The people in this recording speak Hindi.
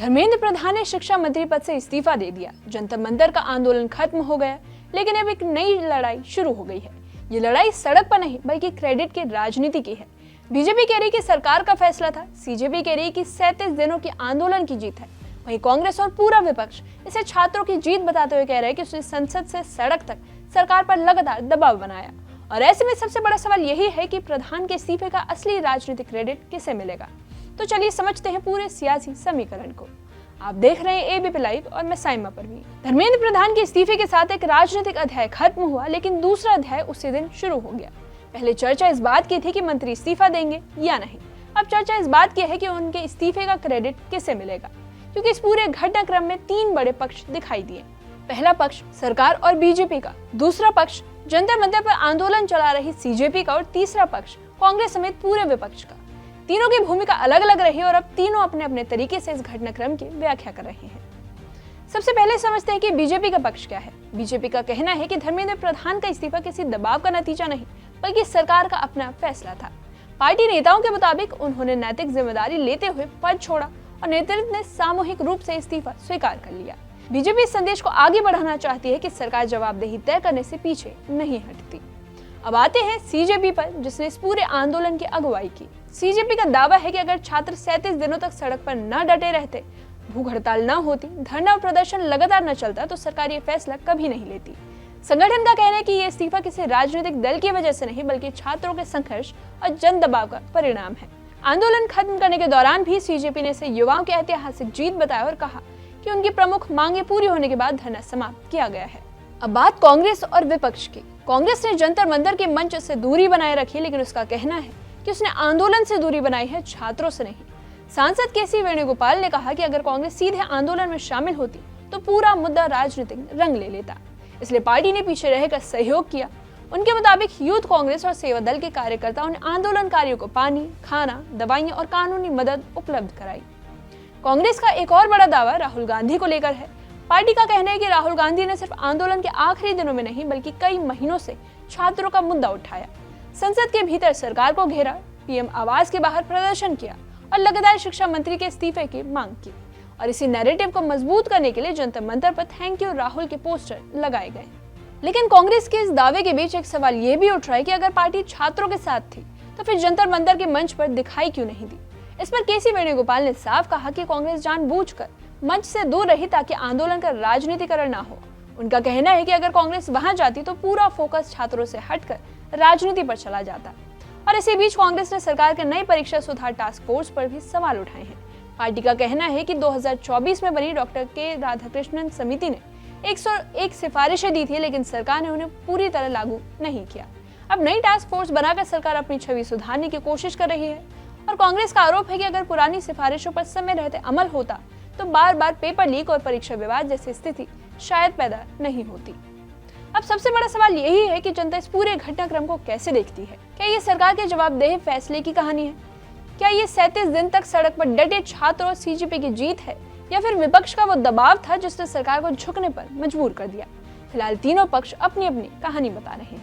धर्मेंद्र प्रधान ने शिक्षा मंत्री पद से इस्तीफा दे दिया। जंतर मंतर का आंदोलन खत्म हो गया, लेकिन अब एक नई लड़ाई शुरू हो गई है। ये लड़ाई सड़क पर नहीं बल्कि क्रेडिट की राजनीति की है। बीजेपी कह रही कि सरकार का फैसला था, सीजेपी कह रही कि 37 दिनों की आंदोलन की जीत है। वहीं कांग्रेस और पूरा विपक्ष इसे छात्रों की जीत बताते हुए कह रहे हैं कि उसने संसद से सड़क तक सरकार पर लगातार दबाव बनाया। और ऐसे में सबसे बड़ा सवाल यही है कि प्रधान के इस्तीफे का असली राजनीतिक क्रेडिट किसे मिलेगा। तो चलिए समझते हैं पूरे सियासी समीकरण को। आप देख रहे हैं एबीपी लाइव और मैं साइमा परवीन। धर्मेंद्र प्रधान के इस्तीफे के साथ एक राजनीतिक अध्याय खत्म हुआ, लेकिन दूसरा अध्याय उसी दिन शुरू हो गया। पहले चर्चा इस बात की थी कि मंत्री इस्तीफा देंगे या नहीं। अब चर्चा इस बात की है कि उनके इस्तीफे का क्रेडिट किसे मिलेगा, क्योंकि इस पूरे घटनाक्रम में 3 बड़े पक्ष दिखाई दिए। पहला पक्ष सरकार और बीजेपी का, दूसरा पक्ष जंतर मंतर पर आंदोलन चला रही सीजेपी का और तीसरा पक्ष कांग्रेस समेत पूरे विपक्ष का। तीनों की भूमिका अलग अलग रही और अब तीनों अपने अपने तरीके से इस घटनाक्रम की व्याख्या कर रहे हैं। सबसे पहले समझते हैं कि बीजेपी का पक्ष क्या है। बीजेपी का कहना है कि धर्मेंद्र प्रधान का इस्तीफा किसी दबाव का नतीजा नहीं बल्कि सरकार का अपना फैसला था। पार्टी नेताओं के मुताबिक उन्होंने नैतिक जिम्मेदारी लेते हुए पद छोड़ा और नेतृत्व ने सामूहिक रूप से इस्तीफा स्वीकार कर लिया। बीजेपी इस संदेश को आगे बढ़ाना चाहती है कि सरकार जवाबदेही तय करने से पीछे नहीं हटती। अब आते हैं सीजेपी पर, जिसने इस पूरे आंदोलन की अगुवाई की। सीजेपी का दावा है कि अगर छात्र 37 दिनों तक सड़क पर न डटे रहते, भूख हड़ताल न होती, धरना और प्रदर्शन लगातार न चलता, तो सरकार ये फैसला कभी नहीं लेती। संगठन का कहना है कि ये इस्तीफा किसी राजनीतिक दल की वजह से नहीं बल्कि छात्रों के संघर्ष और जन दबाव का परिणाम है। आंदोलन खत्म करने के दौरान भी सीजेपी ने इसे युवाओं की ऐतिहासिक जीत बताया और कहा कि उनकी प्रमुख मांगे पूरी होने के बाद धरना समाप्त किया गया है। अब बात कांग्रेस और विपक्ष की। कांग्रेस ने जंतर मंतर के मंच से दूरी बनाए रखी, लेकिन उसका कहना है कि उसने आंदोलन से दूरी बनाई है, छात्रों से नहीं। सांसद केसी वेणुगोपाल ने कहा कि अगर कांग्रेस सीधे आंदोलन में शामिल होती तो पूरा मुद्दा राजनीतिक रंग ले लेता, इसलिए पार्टी ने पीछे रहकर सहयोग किया। उनके मुताबिक यूथ कांग्रेस और सेवा दल के कार्यकर्ताओं ने आंदोलनकारियों को पानी, खाना, दवाइयां और कानूनी मदद उपलब्ध कराई। कांग्रेस का एक और बड़ा दावा राहुल गांधी को लेकर है। पार्टी का कहना है कि राहुल गांधी ने सिर्फ आंदोलन के आखिरी दिनों में नहीं बल्कि कई महीनों से छात्रों का मुद्दा उठाया, संसद के भीतर सरकार को घेरा, पीएम आवास के बाहर प्रदर्शन किया और लगातार शिक्षा मंत्री के इस्तीफे की मांग की। और इसी नैरेटिव को मजबूत करने के लिए जंतर मंतर पर थैंक यू राहुल के पोस्टर लगाए गए। लेकिन कांग्रेस के इस दावे के बीच एक सवाल ये भी उठ रहा है कि अगर पार्टी छात्रों के साथ थी तो फिर जंतर मंतर के मंच पर दिखाई क्यों नहीं दी। इस पर केसी वेणुगोपाल ने साफ कहा कि कांग्रेस जानबूझकर मंच से दूर रही ताकि आंदोलन का राजनीतिकरण ना हो। उनका कहना है कि अगर कांग्रेस वहां जाती तो पूरा फोकस छात्रों से हटकर राजनीति पर चला जाता। और इसी बीच कांग्रेस ने सरकार के नई परीक्षा सुधार टास्क फोर्स पर भी सवाल उठाए हैं। पार्टी का कहना है कि 2024 में बनी डॉक्टर के राधाकृष्णन समिति ने 101 सिफारिशें दी थी, लेकिन सरकार ने उन्हें पूरी तरह लागू नहीं किया। अब नई टास्क फोर्स बनाकर सरकार अपनी छवि सुधारने की कोशिश कर रही है। और कांग्रेस का आरोप है कि अगर पुरानी सिफारिशों पर समय रहते अमल होता तो बार बार पेपर लीक और परीक्षा विवाद जैसी स्थिति शायद पैदा नहीं होती। अब सबसे बड़ा सवाल यही है कि जनता इस पूरे घटनाक्रम को कैसे देखती है। क्या ये सरकार के जवाबदेह फैसले की कहानी है? क्या ये 37 दिन तक सड़क पर डटे छात्रों और सीजेपी की जीत है, या फिर विपक्ष का वो दबाव था जिसने सरकार को झुकने पर मजबूर कर दिया? फिलहाल तीनों पक्ष अपनी अपनी कहानी बता रहे हैं।